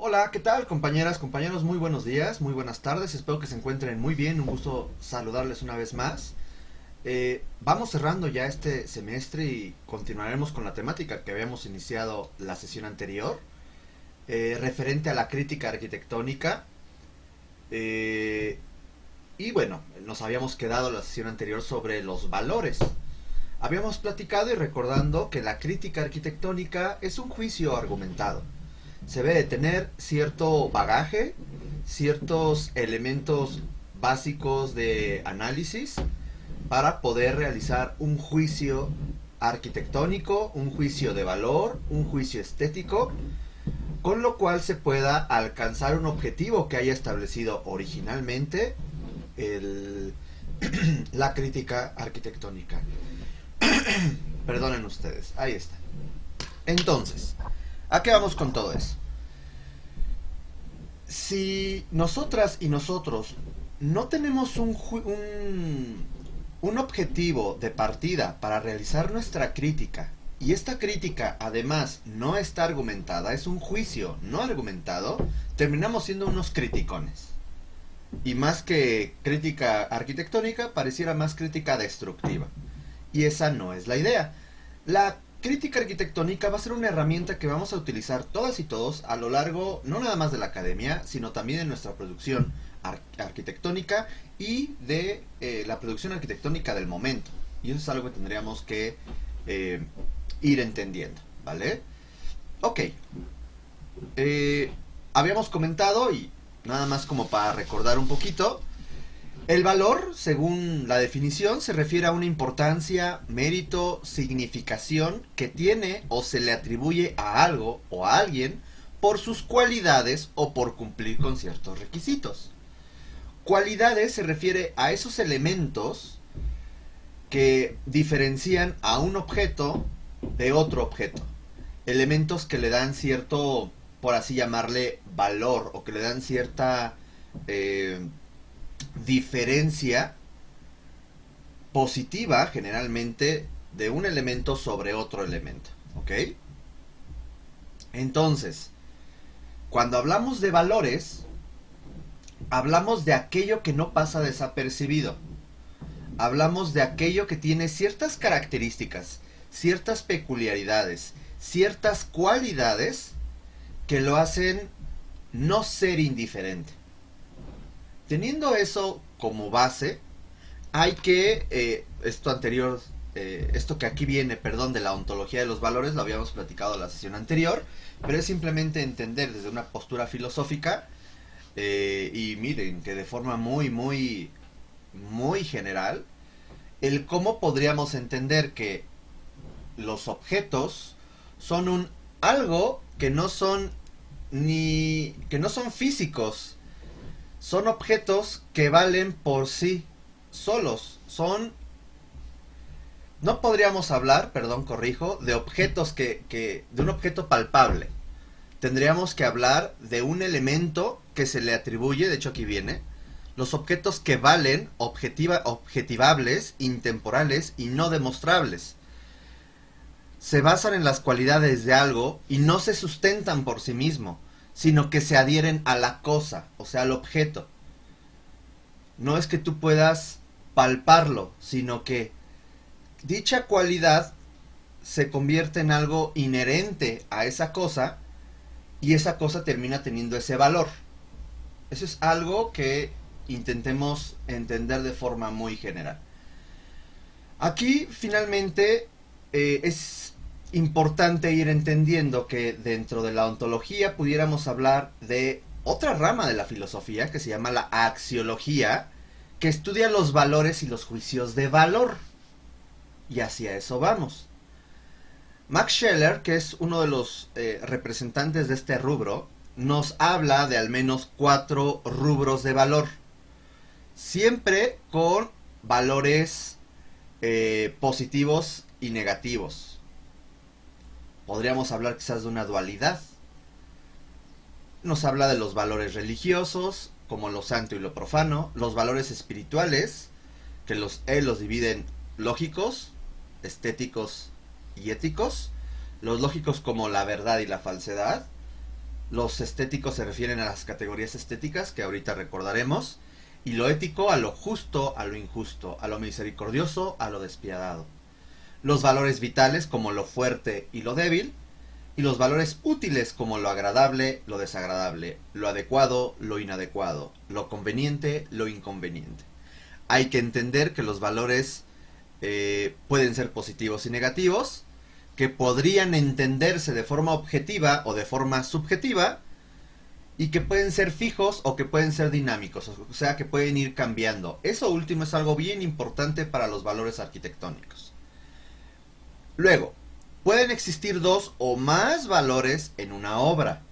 Hola, ¿qué tal compañeras, compañeros? Muy buenos días, muy buenas tardes, espero que se encuentren muy bien, un gusto saludarles una vez más. Vamos cerrando ya este semestre y continuaremos con la temática que habíamos iniciado la sesión anterior, referente a la crítica arquitectónica. eh, y bueno, nos habíamos quedado la sesión anterior sobre los valores. Habíamos platicado y recordando que la crítica arquitectónica es un juicio argumentado. Se debe de tener cierto bagaje, ciertos elementos básicos de análisis para poder realizar un juicio arquitectónico, un juicio de valor, un juicio estético, con lo cual se pueda alcanzar un objetivo que haya establecido originalmente el, la crítica arquitectónica. Perdonen ustedes, ahí está. Entonces, ¿a qué vamos con todo eso? Si nosotras y nosotros no tenemos un objetivo de partida para realizar nuestra crítica, y esta crítica además no está argumentada, es un juicio no argumentado, terminamos siendo unos criticones. Y más que crítica arquitectónica, pareciera más crítica destructiva. Y esa no es la idea. La crítica arquitectónica va a ser una herramienta que vamos a utilizar todas y todos a lo largo, no nada más de la academia, sino también en nuestra producción arquitectónica y de la producción arquitectónica del momento. Y eso es algo que tendríamos que eh, ir entendiendo, ¿vale? Ok. Eh, Habíamos comentado, y nada más como para recordar un poquito, el valor, según la definición, se refiere a una importancia, mérito, significación que tiene o se le atribuye a algo o a alguien por sus cualidades o por cumplir con ciertos requisitos. Cualidades se refiere a esos elementos que diferencian a un objeto de otro objeto. Elementos que le dan cierto, por así llamarle, valor o que le dan cierta diferencia positiva generalmente de un elemento sobre otro elemento. ¿Ok? Entonces, cuando hablamos de valores, hablamos de aquello que no pasa desapercibido. Hablamos de aquello que tiene ciertas características, ciertas peculiaridades, ciertas cualidades que lo hacen no ser indiferente. Teniendo eso como base, hay que, esto que aquí viene, perdón, de la ontología de los valores, lo habíamos platicado en la sesión anterior, pero es simplemente entender desde una postura filosófica, y miren que de forma muy general, el cómo podríamos entender que los objetos son un algo que no son que no son físicos, son objetos que valen por sí solos, no podríamos hablar, perdón, corrijo, de objetos de un objeto palpable. Tendríamos que hablar de un elemento que se le atribuye, de hecho aquí viene, los objetos que valen objetivables, intemporales y no demostrables. Se basan en las cualidades de algo y no se sustentan por sí mismo, sino que se adhieren a la cosa, o sea, al objeto. No es que tú puedas palparlo, sino que dicha cualidad se convierte en algo inherente a esa cosa y esa cosa termina teniendo ese valor. Eso es algo que intentemos entender de forma muy general. Aquí finalmente es importante ir entendiendo que dentro de la ontología pudiéramos hablar de otra rama de la filosofía que se llama la axiología, que estudia los valores y los juicios de valor. Y hacia eso vamos. Max Scheler, que es uno de los representantes de este rubro, nos habla de al menos 4 rubros de valor. Siempre con valores positivos y negativos. Podríamos hablar quizás de una dualidad. Nos habla de los valores religiosos, como lo santo y lo profano, los valores espirituales, que él los divide en lógicos, estéticos y éticos. Los lógicos como la verdad y la falsedad, Los estéticos se refieren a las categorías estéticas que ahorita recordaremos. Y lo ético a lo justo, a lo injusto, a lo misericordioso, a lo despiadado. Los valores vitales como lo fuerte y lo débil. Y los valores útiles como lo agradable, lo desagradable, lo adecuado, lo inadecuado, lo conveniente, lo inconveniente. Hay que entender que los valores pueden ser positivos y negativos, que podrían entenderse de forma objetiva o de forma subjetiva, y que pueden ser fijos o que pueden ser dinámicos, o sea que pueden ir cambiando. Eso último es algo bien importante para los valores arquitectónicos. Luego, pueden existir dos o más valores en una obra.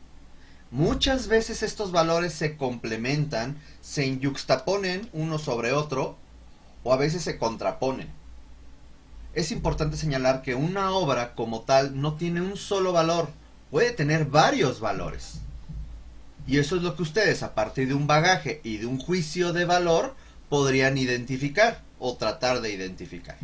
Muchas veces estos valores se complementan, se yuxtaponen uno sobre otro, o a veces se contraponen. Es importante señalar que una obra como tal no tiene un solo valor, puede tener varios valores. Y eso es lo que ustedes, a partir de un bagaje y de un juicio de valor, podrían identificar o tratar de identificar.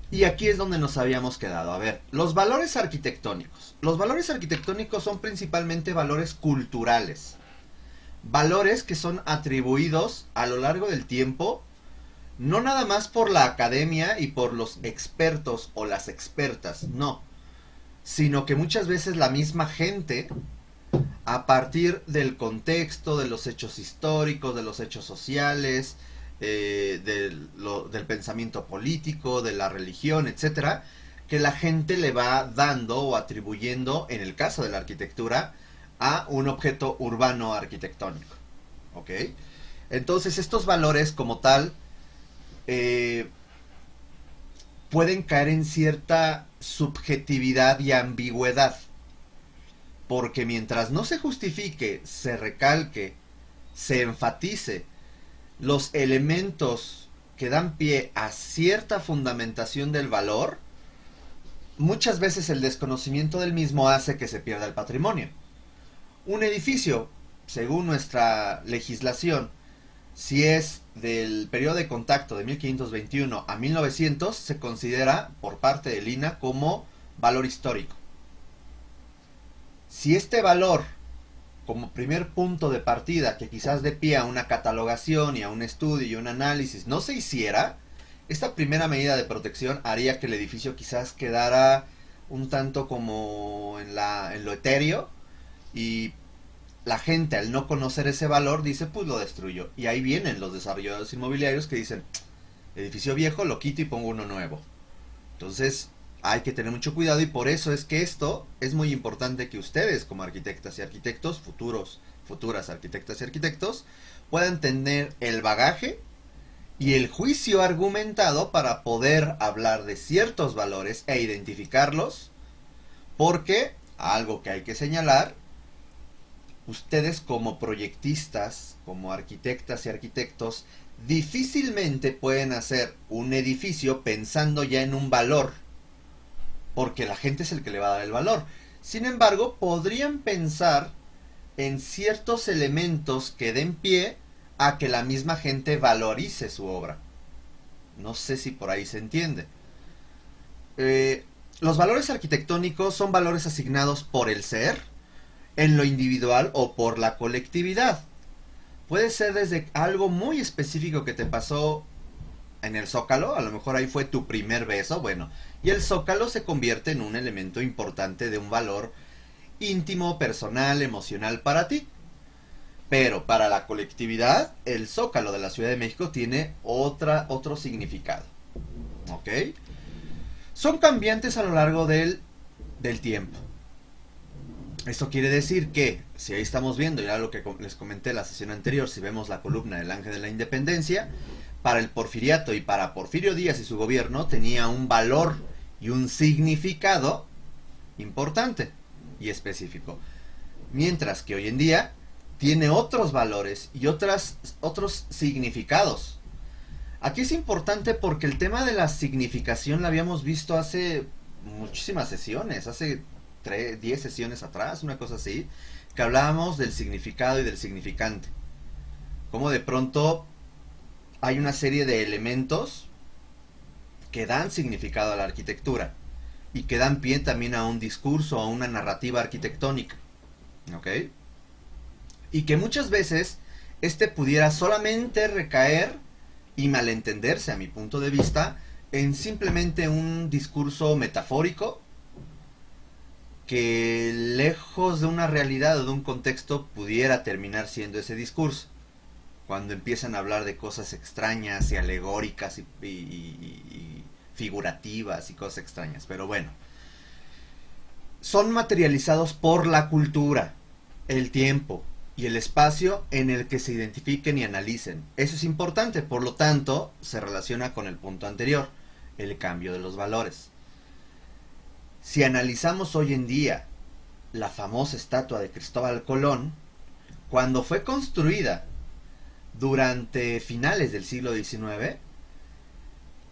Y aquí es donde nos habíamos quedado. A ver, los valores arquitectónicos. Los valores arquitectónicos son principalmente valores culturales. Valores que son atribuidos a lo largo del tiempo, no nada más por la academia y por los expertos o las expertas, no. Sino que muchas veces la misma gente, a partir del contexto, de los hechos históricos, de los hechos sociales, del pensamiento político, de la religión, etcétera, que la gente le va dando o atribuyendo, en el caso de la arquitectura, a un objeto urbano arquitectónico. ¿Ok? Entonces estos valores como tal pueden caer en cierta subjetividad y ambigüedad, porque mientras no se justifique, se recalque, se enfatice los elementos que dan pie a cierta fundamentación del valor, muchas veces el desconocimiento del mismo hace que se pierda el patrimonio. Un edificio, según nuestra legislación, si es del periodo de contacto de 1521 a 1900, se considera por parte del INAH como valor histórico. Si este valor, como primer punto de partida, que quizás dé pie a una catalogación y a un estudio y un análisis, no se hiciera, esta primera medida de protección haría que el edificio quizás quedara un tanto como en lo etéreo, y la gente, al no conocer ese valor, dice, pues lo destruyo. Y ahí vienen los desarrolladores inmobiliarios que dicen, edificio viejo, lo quito y pongo uno nuevo. Entonces, hay que tener mucho cuidado, y por eso es que esto es muy importante que ustedes, como arquitectas y arquitectos, futuras arquitectas y arquitectos, puedan tener el bagaje y el juicio argumentado para poder hablar de ciertos valores e identificarlos, porque, algo que hay que señalar, ustedes como proyectistas, como arquitectas y arquitectos, difícilmente pueden hacer un edificio pensando ya en un valor, porque la gente es el que le va a dar el valor. Sin embargo, podrían pensar en ciertos elementos que den pie a que la misma gente valorice su obra. No sé si por ahí se entiende. Los valores arquitectónicos son valores asignados por el ser, en lo individual o por la colectividad. Puede ser desde algo muy específico que te pasó en el Zócalo, a lo mejor ahí fue tu primer beso, bueno, y el Zócalo se convierte en un elemento importante de un valor íntimo, personal, emocional para ti. Pero para la colectividad, el Zócalo de la Ciudad de México tiene otro significado. ¿Ok? Son cambiantes a lo largo del tiempo. Esto quiere decir que, si ahí estamos viendo, ya lo que les comenté en la sesión anterior, si vemos la columna del Ángel de la Independencia, para el Porfiriato y para Porfirio Díaz y su gobierno tenía un valor y un significado importante y específico. Mientras que hoy en día tiene otros valores y otros significados. Aquí es importante porque el tema de la significación la habíamos visto hace muchísimas sesiones, hace 10 sesiones atrás, una cosa así, que hablábamos del significado y del significante. Como de pronto hay una serie de elementos que dan significado a la arquitectura y que dan pie también a un discurso, a una narrativa arquitectónica. ¿ok? Y que muchas veces este pudiera solamente recaer y malentenderse, a mi punto de vista, en simplemente un discurso metafórico que lejos de una realidad o de un contexto pudiera terminar siendo ese discurso. Cuando empiezan a hablar de cosas extrañas y alegóricas y figurativas y cosas extrañas. Pero bueno, son materializados por la cultura, el tiempo y el espacio en el que se identifiquen y analicen. Eso es importante, por lo tanto, se relaciona con el punto anterior, el cambio de los valores. Si analizamos hoy en día la famosa estatua de Cristóbal Colón, cuando fue construida durante finales del siglo XIX,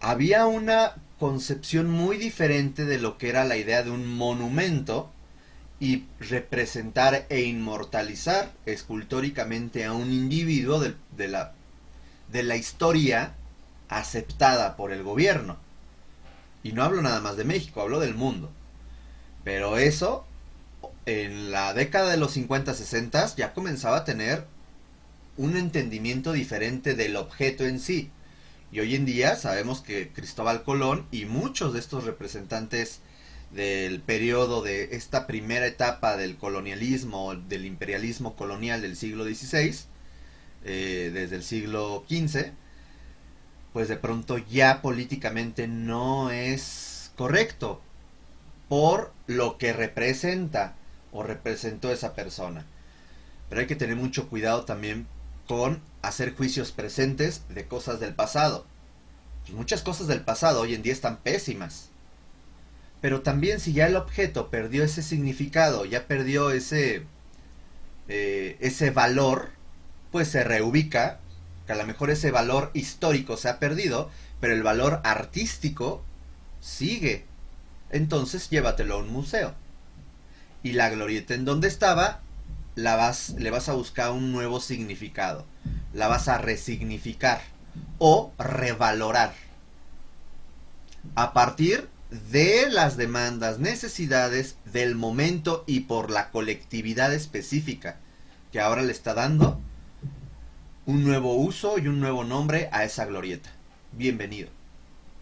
había una concepción muy diferente de lo que era la idea de un monumento y representar e inmortalizar escultóricamente a un individuo de la historia aceptada por el gobierno. Y no hablo nada más de México, hablo del mundo. Pero eso, en la década de los 50, 60, ya comenzaba a tener un entendimiento diferente del objeto en sí. Y hoy en día sabemos que Cristóbal Colón y muchos de estos representantes del periodo de esta primera etapa del colonialismo, del imperialismo colonial del siglo XVI, desde el siglo XV, pues de pronto ya políticamente no es correcto por lo que representa o representó esa persona. Pero hay que tener mucho cuidado también con hacer juicios presentes de cosas del pasado. Pues muchas cosas del pasado hoy en día están pésimas. Pero también si ya el objeto perdió ese significado, ya perdió ese valor, pues se reubica, que a lo mejor ese valor histórico se ha perdido, pero el valor artístico sigue. Entonces llévatelo a un museo. Y la glorieta en donde estaba, le vas a buscar un nuevo significado. La vas a resignificar o revalorar a partir de las demandas, necesidades del momento y por la colectividad específica que ahora le está dando un nuevo uso y un nuevo nombre a esa glorieta. Bienvenido.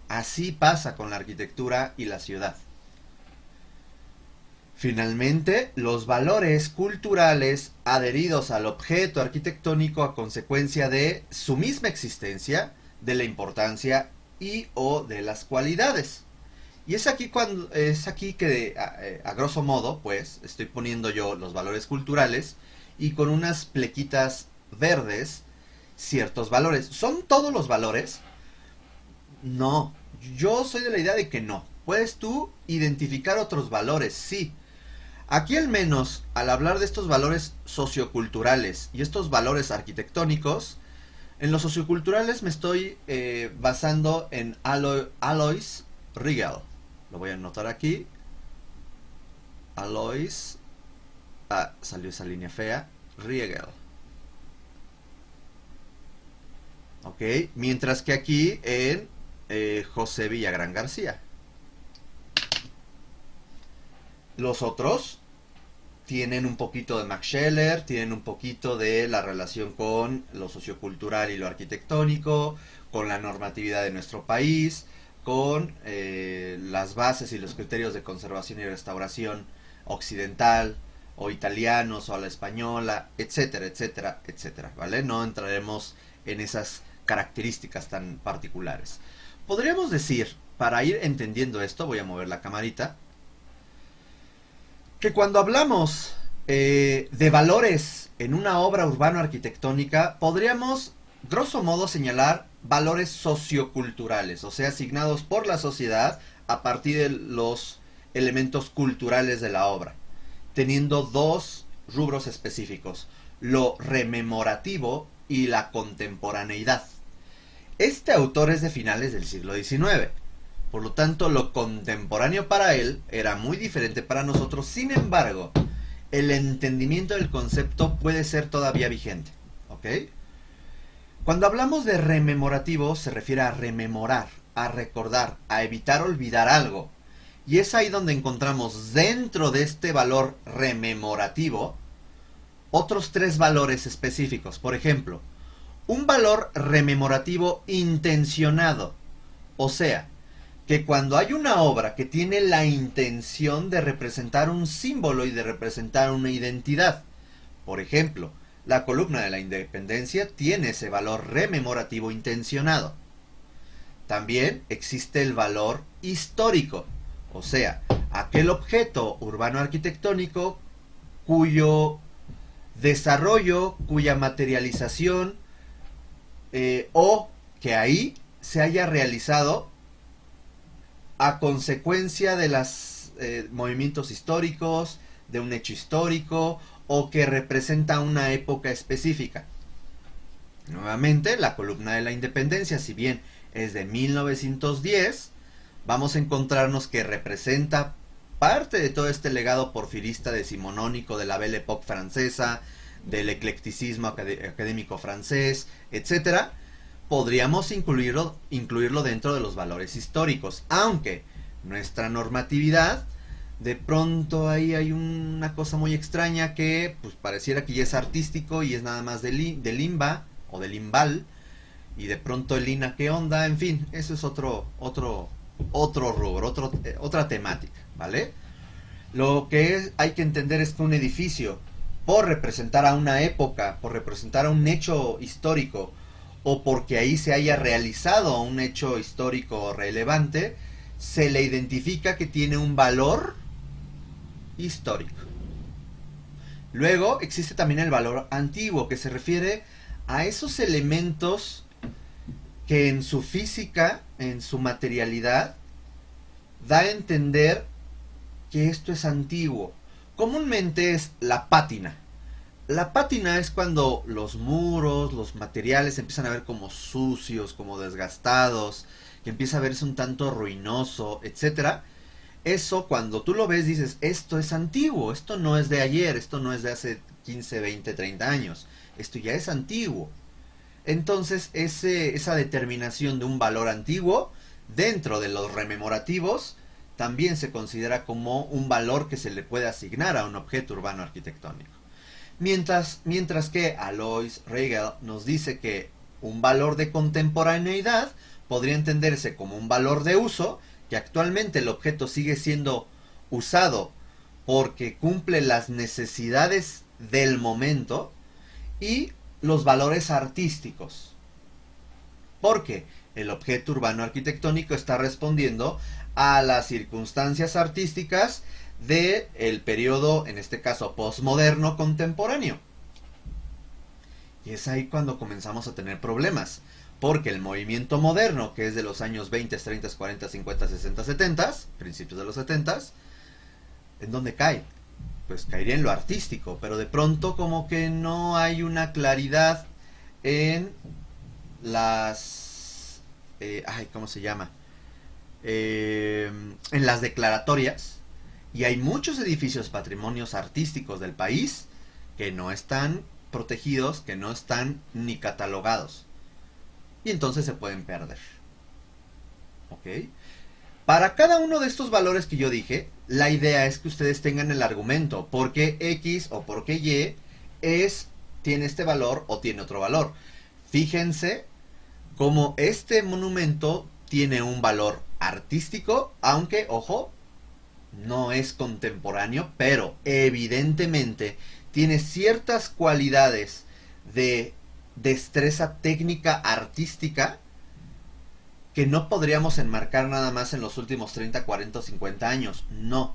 Así pasa con la arquitectura y la ciudad. Finalmente, los valores culturales adheridos al objeto arquitectónico a consecuencia de su misma existencia, de la importancia y o de las cualidades. Y es aquí que a grosso modo, pues, estoy poniendo yo los valores culturales y con unas plequitas verdes ciertos valores. ¿Son todos los valores? No, yo soy de la idea de que no. Puedes tú identificar otros valores, sí. Aquí al menos, al hablar de estos valores socioculturales y estos valores arquitectónicos, en los socioculturales me estoy basando en Alois Riegel. Lo voy a anotar aquí. Alois. Salió esa línea fea. Riegel. Ok. Mientras que aquí en José Villagrán García. Los otros tienen un poquito de Max Scheler, tienen un poquito de la relación con lo sociocultural y lo arquitectónico, con la normatividad de nuestro país, con las bases y los criterios de conservación y restauración occidental o italianos o a la española, etcétera, etcétera, etcétera, ¿vale? No entraremos en esas características tan particulares. Podríamos decir, para ir entendiendo esto, voy a mover la camarita, que cuando hablamos de valores en una obra urbano-arquitectónica, podríamos, grosso modo, señalar valores socioculturales, o sea, asignados por la sociedad a partir de los elementos culturales de la obra, teniendo dos rubros específicos, lo rememorativo y la contemporaneidad. Este autor es de finales del siglo XIX. Por lo tanto, lo contemporáneo para él era muy diferente para nosotros. Sin embargo, el entendimiento del concepto puede ser todavía vigente. ¿Ok? Cuando hablamos de rememorativo, se refiere a rememorar, a recordar, a evitar olvidar algo. Y es ahí donde encontramos dentro de este valor rememorativo otros tres valores específicos. Por ejemplo, un valor rememorativo intencionado. O sea, que cuando hay una obra que tiene la intención de representar un símbolo y de representar una identidad, por ejemplo, la columna de la Independencia tiene ese valor rememorativo intencionado. También existe el valor histórico, o sea, aquel objeto urbano arquitectónico cuyo desarrollo, cuya materialización o que ahí se haya realizado a consecuencia de los movimientos históricos, de un hecho histórico o que representa una época específica. Nuevamente, la columna de la Independencia, si bien es de 1910, vamos a encontrarnos que representa parte de todo este legado porfirista decimonónico de la Belle Époque francesa, del eclecticismo académico francés, etc. Podríamos incluirlo dentro de los valores históricos, aunque nuestra normatividad, de pronto ahí hay una cosa muy extraña que pues pareciera que ya es artístico y es nada más de limba o de limbal, y de pronto el INA, ¿qué onda? En fin, eso es otro rubro, otra temática, ¿vale? Lo que hay que entender es que un edificio, por representar a una época, por representar a un hecho histórico, o porque ahí se haya realizado un hecho histórico relevante, se le identifica que tiene un valor histórico. Luego existe también el valor antiguo, que se refiere a esos elementos que en su física, en su materialidad, da a entender que esto es antiguo. Comúnmente es la pátina. La pátina es cuando los muros, los materiales empiezan a ver como sucios, como desgastados, que empieza a verse un tanto ruinoso, etcétera. Eso cuando tú lo ves dices, esto es antiguo, esto no es de ayer, esto no es de hace 15, 20, 30 años, esto ya es antiguo. Entonces esa determinación de un valor antiguo dentro de los rememorativos también se considera como un valor que se le puede asignar a un objeto urbano arquitectónico. Mientras que Alois Riegel nos dice que un valor de contemporaneidad podría entenderse como un valor de uso, que actualmente el objeto sigue siendo usado porque cumple las necesidades del momento, y los valores artísticos, porque el objeto urbano arquitectónico está respondiendo a las circunstancias artísticas del periodo, en este caso postmoderno contemporáneo. Y es ahí cuando comenzamos a tener problemas, porque el movimiento moderno, que es de los años 20, 30, 40, 50, 60, 70, principios de los 70, ¿en dónde cae? Pues caería en lo artístico, pero de pronto como que no hay una claridad en las... ¿cómo se llama? En las declaratorias, y hay muchos edificios patrimonios artísticos del país que no están protegidos, que no están ni catalogados, y entonces se pueden perder. ¿Ok? Para cada uno de estos valores que yo dije, la idea es que ustedes tengan el argumento, por qué X o por qué Y tiene este valor o tiene otro valor. Fíjense cómo este monumento tiene un valor artístico, aunque, ojo, no es contemporáneo, pero evidentemente tiene ciertas cualidades de destreza técnica artística que no podríamos enmarcar nada más en los últimos 30, 40 o 50 años. No.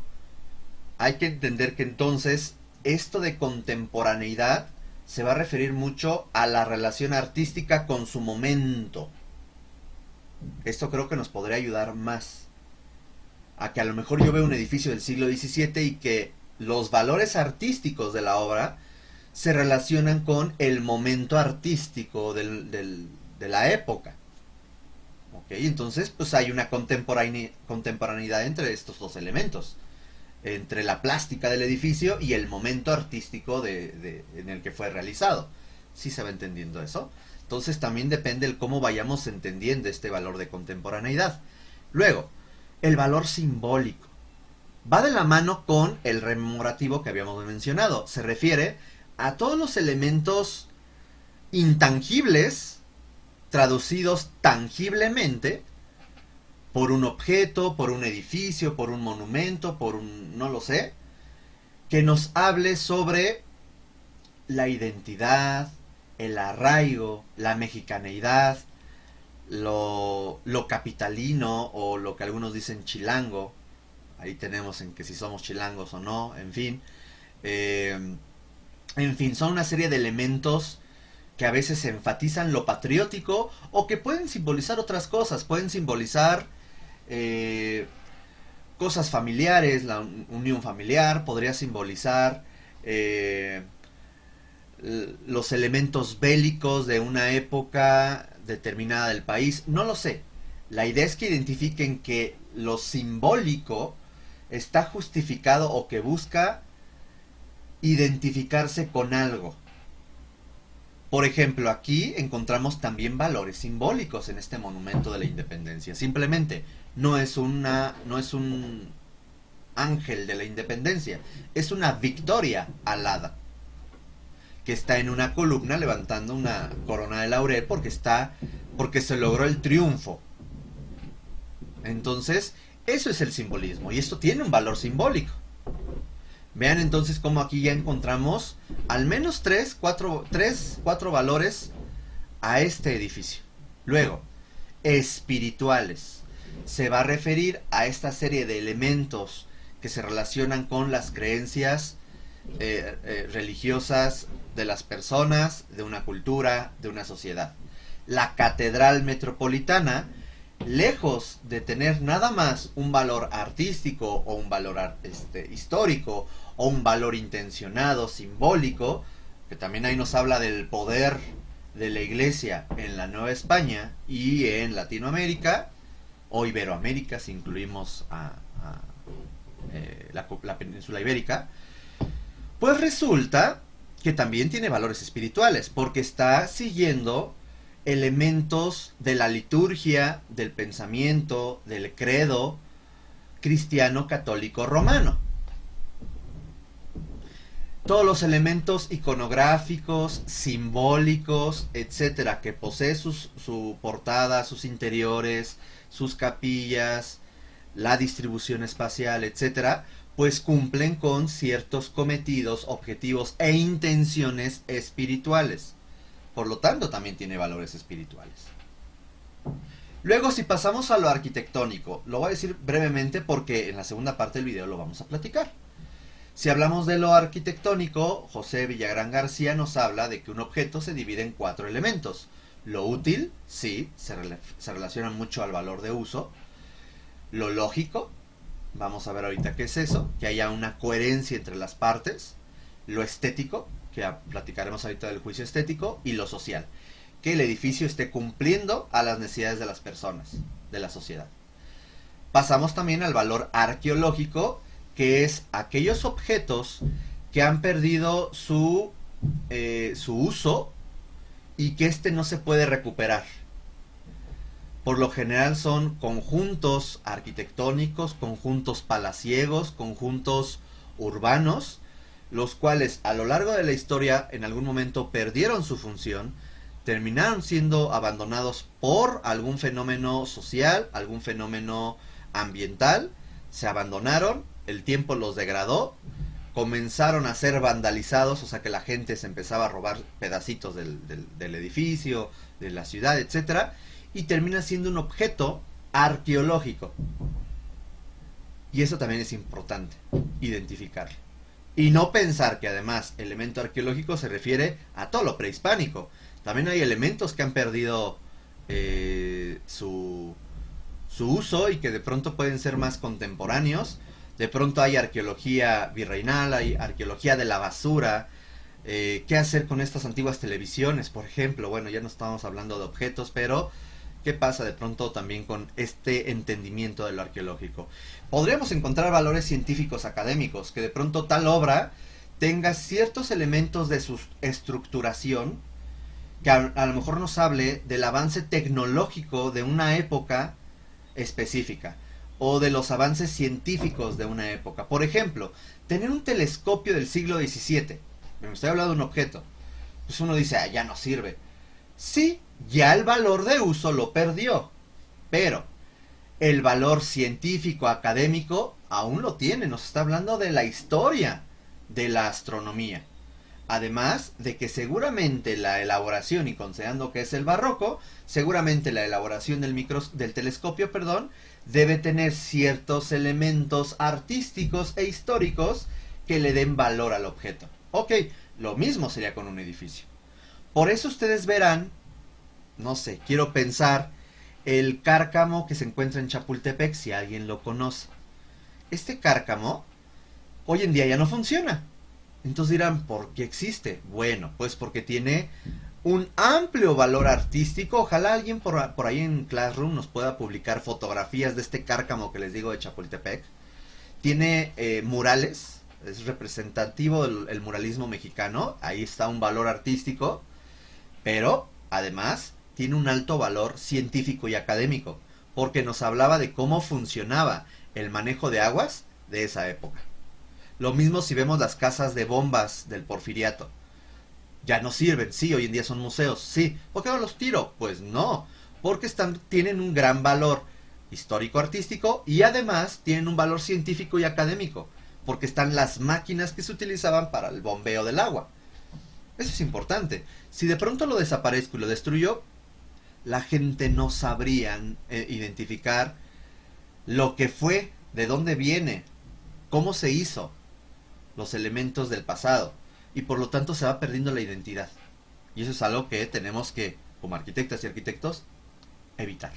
Hay que entender que entonces esto de contemporaneidad se va a referir mucho a la relación artística con su momento. Esto creo que nos podría ayudar más a que a lo mejor yo veo un edificio del siglo XVII y que los valores artísticos de la obra se relacionan con el momento artístico de la época. ¿Ok? Entonces, pues hay una contemporaneidad entre estos dos elementos, entre la plástica del edificio y el momento artístico en el que fue realizado. ¿Sí se va entendiendo eso? Entonces también depende de cómo vayamos entendiendo este valor de contemporaneidad. Luego, el valor simbólico va de la mano con el rememorativo que habíamos mencionado. Se refiere a todos los elementos intangibles traducidos tangiblemente por un objeto, por un edificio, por un monumento, por un, no lo sé, que nos hable sobre la identidad, el arraigo, la mexicaneidad, lo capitalino, o lo que algunos dicen chilango. Ahí tenemos en que si somos chilangos o no, en fin. En fin, son una serie de elementos que a veces enfatizan lo patriótico, o que pueden simbolizar otras cosas. Pueden simbolizar cosas familiares, la unión familiar. Podría simbolizar los elementos bélicos de una época determinada del país. No lo sé. La idea es que identifiquen que lo simbólico está justificado, o que busca identificarse con algo. Por ejemplo, aquí encontramos también valores simbólicos en este monumento de la independencia. Simplemente no es un ángel de la independencia, es una victoria alada, que está en una columna levantando una corona de laurel porque se logró el triunfo. Entonces, eso es el simbolismo, y esto tiene un valor simbólico. Vean entonces cómo aquí ya encontramos al menos 4 valores a este edificio. Luego, espirituales. Se va a referir a esta serie de elementos que se relacionan con las creencias religiosas de las personas, de una cultura, de una sociedad. La Catedral Metropolitana, lejos de tener nada más un valor artístico, o un valor histórico, o un valor intencionado, simbólico, que también ahí nos habla del poder de la Iglesia en la Nueva España y en Latinoamérica, o Iberoamérica, si incluimos la península ibérica, pues resulta que también tiene valores espirituales, porque está siguiendo elementos de la liturgia, del pensamiento, del credo cristiano católico romano. Todos los elementos iconográficos, simbólicos, etcétera, que posee su portada, sus interiores, sus capillas, la distribución espacial, etcétera, pues cumplen con ciertos cometidos, objetivos e intenciones espirituales. Por lo tanto, también tiene valores espirituales. Luego, si pasamos a lo arquitectónico, lo voy a decir brevemente porque en la segunda parte del video lo vamos a platicar. Si hablamos de lo arquitectónico, José Villagrán García nos habla de que un objeto se divide en 4 elementos. Lo útil, sí, se relaciona mucho al valor de uso. Lo lógico, vamos a ver ahorita qué es eso, que haya una coherencia entre las partes. Lo estético, que platicaremos ahorita del juicio estético. Y lo social, que el edificio esté cumpliendo a las necesidades de las personas, de la sociedad. Pasamos también al valor arqueológico, que es aquellos objetos que han perdido su uso y que no se puede recuperar. Por lo general son conjuntos arquitectónicos, conjuntos palaciegos, conjuntos urbanos, los cuales a lo largo de la historia en algún momento perdieron su función, terminaron siendo abandonados por algún fenómeno social, algún fenómeno ambiental, se abandonaron, el tiempo los degradó, comenzaron a ser vandalizados, o sea que la gente se empezaba a robar pedacitos del edificio, de la ciudad, etcétera, y termina siendo un objeto arqueológico. Y eso también es importante, identificarlo. Y no pensar que además elemento arqueológico se refiere a todo lo prehispánico. También hay elementos que han perdido su uso y que de pronto pueden ser más contemporáneos. De pronto hay arqueología virreinal, hay arqueología de la basura. ¿Qué hacer con estas antiguas televisiones, por ejemplo? Bueno, ya no estamos hablando de objetos, pero ¿qué pasa de pronto también con este entendimiento de lo arqueológico? Podríamos encontrar valores científicos académicos, que de pronto tal obra tenga ciertos elementos de su estructuración, que a lo mejor nos hable del avance tecnológico de una época específica, o de los avances científicos de una época. Por ejemplo, tener un telescopio del siglo XVII me estoy hablando de un objeto. Pues uno dice, ya no sirve. Sí, ya el valor de uso lo perdió, pero el valor científico académico aún lo tiene. Nos está hablando de la historia de la astronomía. Además de que seguramente la elaboración, y considerando que es el barroco, seguramente la elaboración del telescopio, debe tener ciertos elementos artísticos e históricos que le den valor al objeto. Ok, lo mismo sería con un edificio. Por eso ustedes verán, no sé, quiero pensar, el cárcamo que se encuentra en Chapultepec, si alguien lo conoce. Este cárcamo hoy en día ya no funciona. Entonces dirán, ¿por qué existe? Bueno, pues porque tiene un amplio valor artístico. Ojalá alguien por ahí en Classroom nos pueda publicar fotografías de este cárcamo que les digo de Chapultepec. Tiene murales, es representativo del muralismo mexicano. Ahí está un valor artístico, pero además tiene un alto valor científico y académico, porque nos hablaba de cómo funcionaba el manejo de aguas de esa época. Lo mismo si vemos las casas de bombas del Porfiriato. Ya no sirven, sí, hoy en día son museos, sí. ¿Por qué no los tiro? Pues no, porque tienen un gran valor histórico-artístico y además tienen un valor científico y académico, porque están las máquinas que se utilizaban para el bombeo del agua. Eso es importante. Si de pronto lo desaparezco y lo destruyo, la gente no sabría identificar lo que fue, de dónde viene, cómo se hizo, los elementos del pasado, y por lo tanto se va perdiendo la identidad. Y eso es algo que tenemos que, como arquitectas y arquitectos, evitar.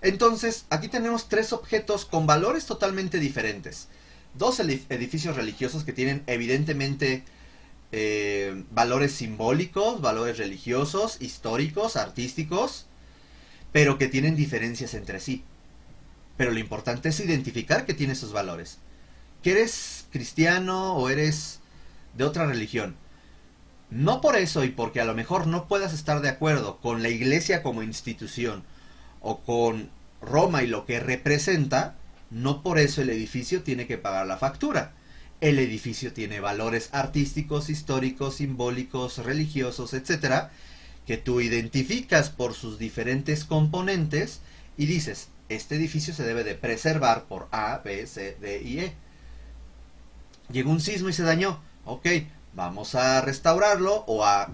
Entonces, aquí tenemos tres objetos con valores totalmente diferentes. Dos edificios religiosos que tienen evidentemente valores simbólicos, valores religiosos, históricos, artísticos, pero que tienen diferencias entre sí. Pero lo importante es identificar que tiene esos valores. Que eres cristiano o eres de otra religión. No por eso y porque a lo mejor no puedas estar de acuerdo con la iglesia como institución o con Roma y lo que representa, no por eso el edificio tiene que pagar la factura. El edificio tiene valores artísticos, históricos, simbólicos, religiosos, etcétera, que tú identificas por sus diferentes componentes y dices, este edificio se debe de preservar por A, B, C, D y E. Llegó un sismo y se dañó. Ok, vamos a restaurarlo o a...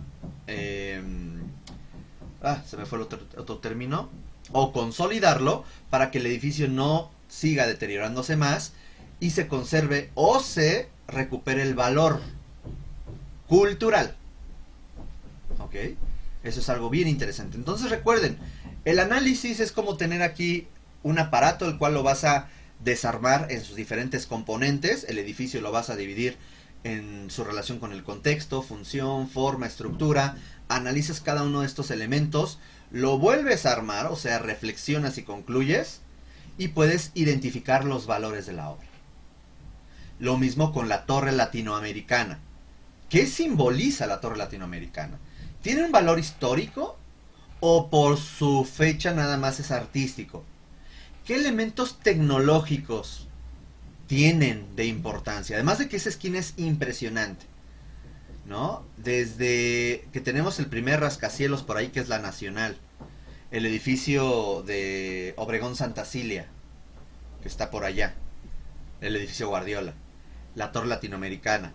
se me fue el otro término. O consolidarlo para que el edificio no siga deteriorándose más y se conserve o se recupere el valor cultural. Ok, eso es algo bien interesante. Entonces recuerden, el análisis es como tener aquí un aparato el cual lo vas a desarmar en sus diferentes componentes. El edificio lo vas a dividir en su relación con el contexto, función, forma, estructura. Analizas cada uno de estos elementos, lo vuelves a armar, o sea, reflexionas y concluyes, y puedes identificar los valores de la obra. Lo mismo con la torre latinoamericana. ¿Qué simboliza la torre latinoamericana? ¿Tiene un valor histórico o por su fecha nada más es artístico? ¿Qué elementos tecnológicos tienen de importancia? Además de que esa esquina es impresionante, ¿no? Desde que tenemos el primer rascacielos por ahí, que es la Nacional, el edificio de Obregón Santa Cilia, que está por allá, el edificio Guardiola, la torre latinoamericana,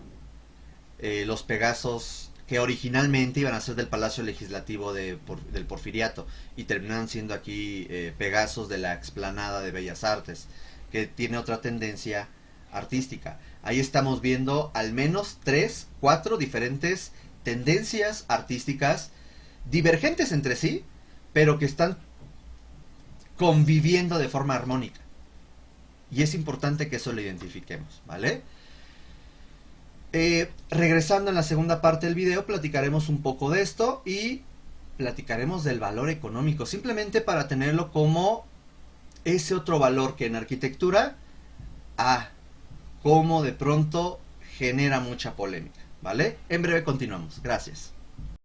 los Pegasos que originalmente iban a ser del Palacio Legislativo del Porfiriato y terminaron siendo aquí Pegasos de la Explanada de Bellas Artes, que tiene otra tendencia artística. Ahí estamos viendo al menos 3, 4 diferentes tendencias artísticas divergentes entre sí, pero que están conviviendo de forma armónica. Y es importante que eso lo identifiquemos, ¿vale? Regresando en la segunda parte del video, platicaremos un poco de esto y platicaremos del valor económico, simplemente para tenerlo como ese otro valor que en arquitectura, como de pronto genera mucha polémica, ¿vale? En breve continuamos. Gracias.